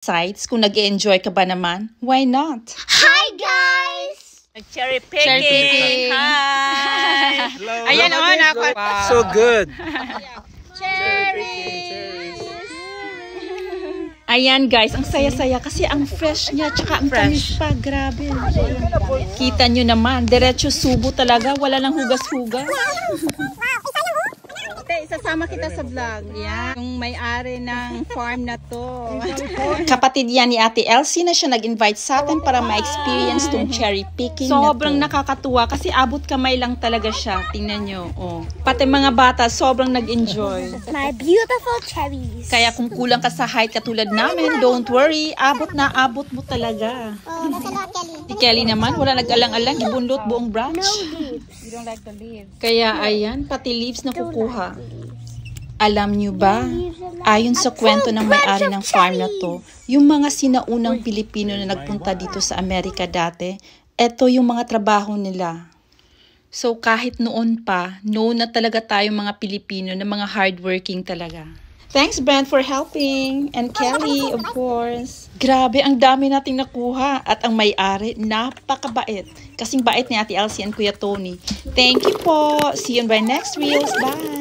sites kung nag-e-enjoy ka ba naman. Why not? Hi guys! Cherry picking. Hi. Hello. Ayan So good. Ayan guys, ang saya-saya kasi ang fresh niya tsaka ang tamis pa. Grabe. Kita nyo naman, diretso subo talaga. Wala lang hugas-hugas. Isasama kita sa vlog. Yan. Yung may-ari ng farm na to. Kapatid yan ni Ate Elsie na siya nag-invite sa atin para ma-experience tong cherry picking Sobrang na to. Nakakatuwa kasi abot kamay lang talaga siya. Tingnan nyo. Oh. Pati mga bata, sobrang nag-enjoy. My beautiful cherries. Kaya kung kulang ka sa height katulad namin, don't worry. Abot na abot mo talaga. Oh, nasalo Kelly. Si Kelly naman, wala nag-alang-alang. Ibunlot buong branch. You don't like the leaves. Kaya ayan, pati leaves na kukuha. Alam nyo ba, ayon sa kwento ng may-ari ng farm na to, yung mga sinaunang Pilipino na nagpunta dito sa Amerika dati, eto yung mga trabaho nila. So kahit noon pa, known na talaga tayong mga Pilipino na mga hardworking talaga. Thanks Brent for helping, and Kelly of course. Grabe, ang dami nating nakuha at ang may-ari, napakabait. Kasing bait ni Ate Elsie and Kuya Tony. Thank you po. See you in my next reels. Bye!